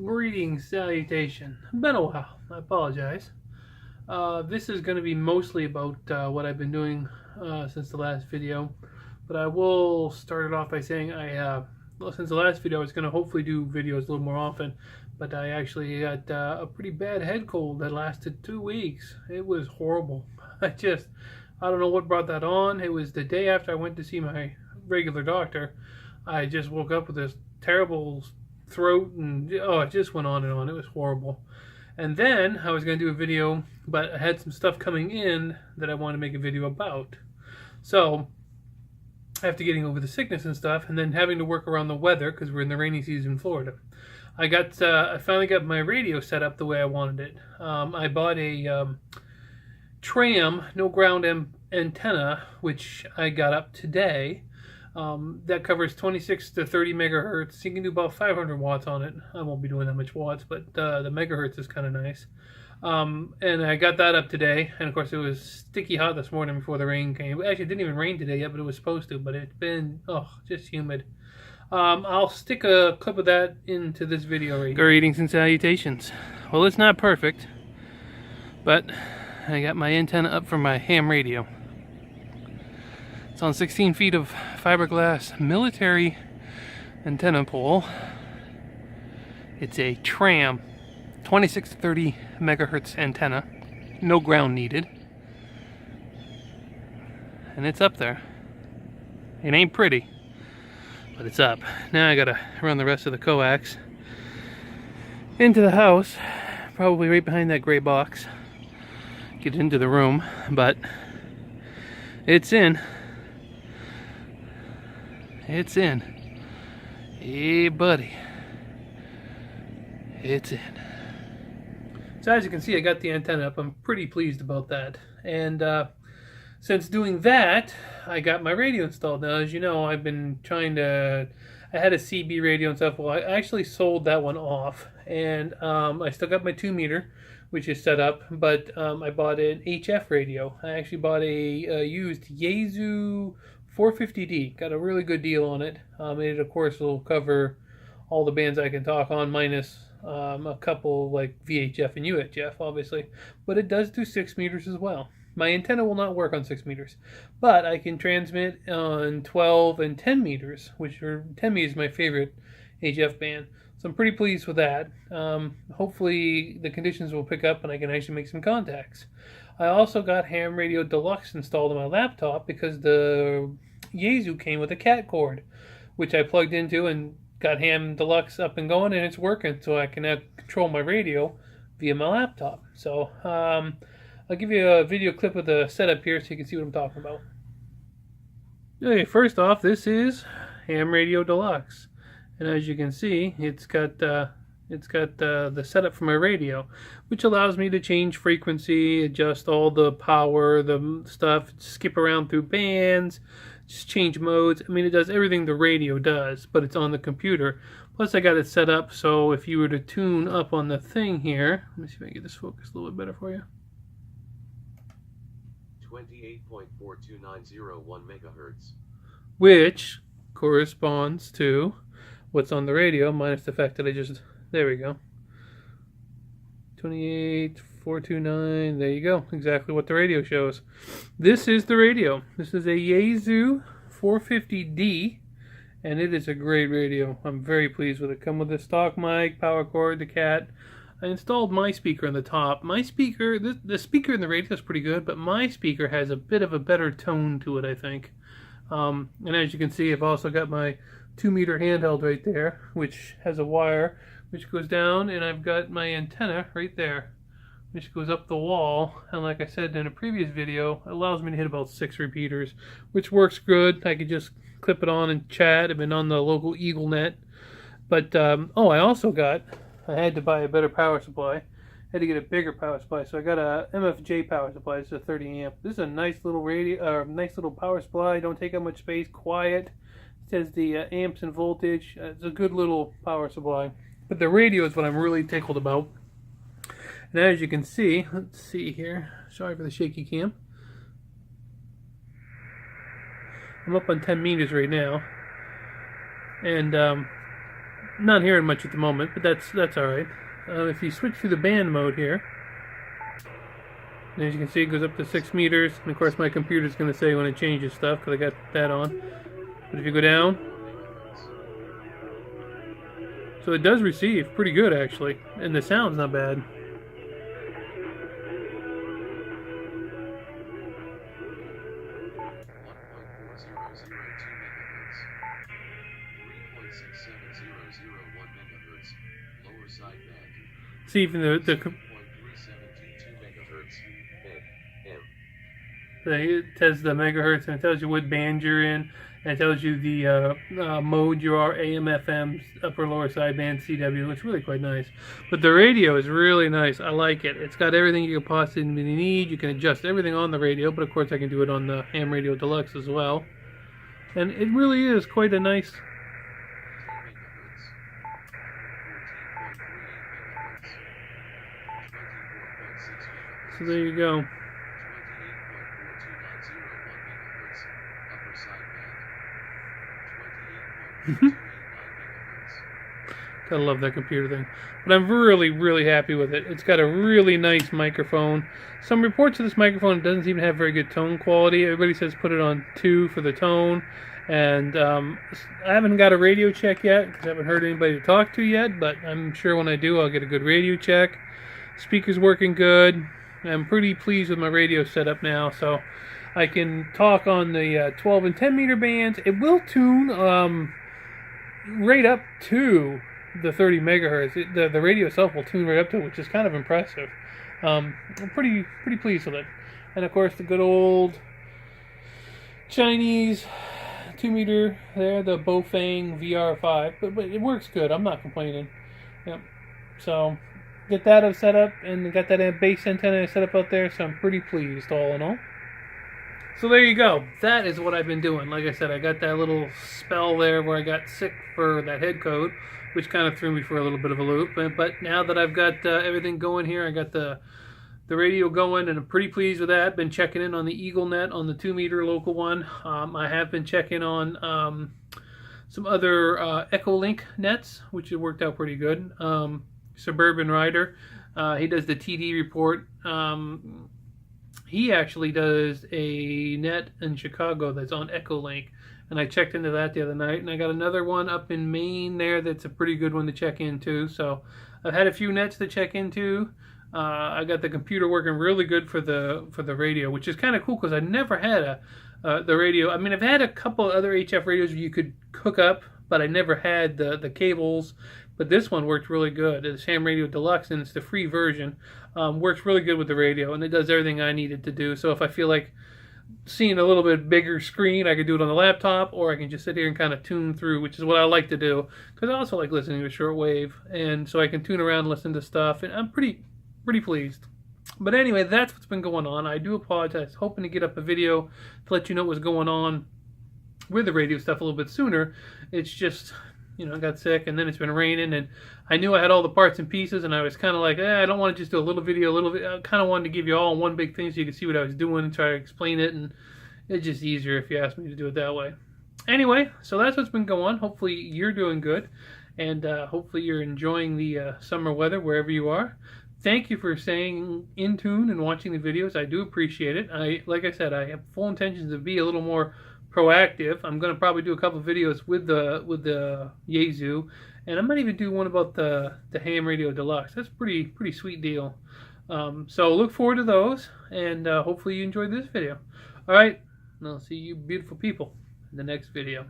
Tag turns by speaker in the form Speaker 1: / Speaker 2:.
Speaker 1: Greetings, salutation. Been a while. I apologize. This is going to be mostly about what I've been doing since the last video, but I will start it off by saying well, since the last video I was going to hopefully do videos a little more often, but I actually got a pretty bad head cold that lasted 2 weeks. It was horrible. I don't know what brought that on. It was the day after I went to see my regular doctor. I just woke up with this terrible throat, and it just went on and on. It was horrible. And then I was going to do a video, but I had some stuff coming in that I wanted to make a video about. So after getting over the sickness and stuff, and then having to work around the weather because we're in the rainy season in Florida, I finally got my radio set up the way I wanted it. I bought a Tram no ground antenna, which I got up today. That covers 26 to 30 megahertz. You can do about 500 watts on it. I won't be doing that much watts, but the megahertz is kind of nice. And I got that up today, and of course it was sticky hot this morning before the rain came. Actually, it didn't even rain today yet, but it was supposed to, but it's been, just humid. I'll stick a clip of that into this video right here. Greetings and salutations. Well, it's not perfect, but I got my antenna up for my ham radio. It's on 16 feet of fiberglass military antenna pole. It's a Tram 26 to 30 megahertz antenna, no ground needed, and it's up there. It ain't pretty, but it's up. Now I gotta run the rest of the coax into the house, probably right behind that gray box, get into the room, but it's in. It's in. Hey, buddy. It's in. So as you can see, I got the antenna up. I'm pretty pleased about that. And since doing that, I got my radio installed. Now, as you know, I've been trying to... I had a CB radio and stuff. Well, I actually sold that one off. And I still got my 2 meter, which is set up. But I bought an HF radio. I actually bought a used Yaesu 450D. Got a really good deal on it. It of course will cover all the bands I can talk on, minus a couple like VHF and UHF, obviously. But it does do 6 meters as well. My antenna will not work on 6 meters, but I can transmit on 12 and 10 meters, which are 10 meters is my favorite HF band. So I'm pretty pleased with that. Hopefully the conditions will pick up and I can actually make some contacts. I also got Ham Radio Deluxe installed on my laptop because the Yaesu came with a cat cord, which I plugged into and got Ham Deluxe up and going, and it's working, so I can now control my radio via my laptop. So I'll give you a video clip of the setup here so you can see what I'm talking about. Okay, first off, this is Ham Radio Deluxe, and as you can see, it's got the setup for my radio, which allows me to change frequency, adjust all the power, the stuff, skip around through bands, just change modes. I mean, it does everything the radio does, but it's on the computer. Plus, I got it set up so if you were to tune up on the thing here, let me see if I can get this focused a little bit better for you.
Speaker 2: 28.42901 megahertz, which
Speaker 1: corresponds to what's on the radio, minus the fact that there we go. 28.429, there you go. Exactly what the radio shows. This is the radio. This is a Yaesu 450D, and it is a great radio. I'm very pleased with it. Come with a stock mic, power cord, the cat. I installed my speaker on the top. My speaker, the speaker in the radio is pretty good, but my speaker has a bit of a better tone to it, I think. And as you can see, I've also got my 2 meter handheld right there, which has a wire which goes down, and I've got my antenna right there, which goes up the wall, and like I said in a previous video, it allows me to hit about 6 repeaters, which works good. I could just clip it on and chat. I've been on the local EagleNet, but I had to buy a better power supply. I had to get a bigger power supply, so I got a MFJ power supply. It's a 30 amp. This is a nice little nice little power supply. Don't take up much space. Quiet. It says the amps and voltage. It's a good little power supply. But the radio is what I'm really tickled about. And as you can see, let's see here. Sorry for the shaky cam. I'm up on 10 meters right now. And not hearing much at the moment, but that's all right. If you switch to the band mode here, as you can see, it goes up to 6 meters. And of course, my computer's going to say when it changes stuff because I got that on. But if you go down, so it does receive pretty good actually, and the sound's not bad. See, even it tells the megahertz, and it tells you what band you're in, and it tells you the mode you are, AM, FM, upper, lower sideband, CW. It's really quite nice. But the radio is really nice. I like it. It's got everything you could possibly need. You can adjust everything on the radio, but of course I can do it on the Ham Radio Deluxe as well. And it really is quite a nice... So there you go. Gotta love that computer thing. But I'm really, really happy with it. It's got a really nice microphone. Some reports of this microphone doesn't even have very good tone quality. Everybody says put it on 2 for the tone. And I haven't got a radio check yet because I haven't heard anybody to talk to yet. But I'm sure when I do, I'll get a good radio check. Speaker's working good. I'm pretty pleased with my radio setup now. So I can talk on the 12 and 10 meter bands. It will tune right up to the 30 megahertz. The radio itself will tune right up to it, which is kind of impressive. I'm pretty pleased with it. And of course the good old Chinese 2 meter there, the Baofeng VR5, but it works good. I'm not complaining. Yep. So get that set up, and got that base antenna set up out there, so I'm pretty pleased all in all. So there you go. That is what I've been doing. Like I said, I got that little spell there where I got sick for that head code, which kind of threw me for a little bit of a loop. But now that I've got everything going here, I got the radio going, and I'm pretty pleased with that. Been checking in on the EagleNet on the 2 meter local one. I have been checking on some other Echolink nets, which have worked out pretty good. Suburban Rider, he does the TD report. He actually does a net in Chicago that's on Echolink, and I checked into that the other night, and I got another one up in Maine there that's a pretty good one to check into. So I've had a few nets to check into. I got the computer working really good for the radio, which is kind of cool because I never had the radio. I mean, I've had a couple of other HF radios where you could hook up, but I never had the cables. But this one worked really good. It's Ham Radio Deluxe, and it's the free version. Works really good with the radio, and it does everything I needed to do. So if I feel like seeing a little bit bigger screen, I could do it on the laptop, or I can just sit here and kind of tune through, which is what I like to do, because I also like listening to shortwave, and so I can tune around and listen to stuff, and I'm pretty pleased. But anyway, that's what's been going on. I do apologize. Hoping to get up a video to let you know what's going on with the radio stuff a little bit sooner. It's just, I got sick, and then it's been raining, and I knew I had all the parts and pieces, and I was kind of like, I don't want to just do a little video, I kind of wanted to give you all one big thing so you could see what I was doing and try to explain it, and it's just easier if you ask me to do it that way. Anyway, so that's what's been going on. Hopefully you're doing good, and hopefully you're enjoying the summer weather wherever you are. Thank you for staying in tune and watching the videos. I do appreciate it. Like I said, I have full intentions to be a little more proactive. I'm going to probably do a couple videos with the Yaesu, and I might even do one about the Ham Radio Deluxe. That's pretty sweet deal. So look forward to those, and hopefully you enjoyed this video. All right, and I'll see you beautiful people in the next video.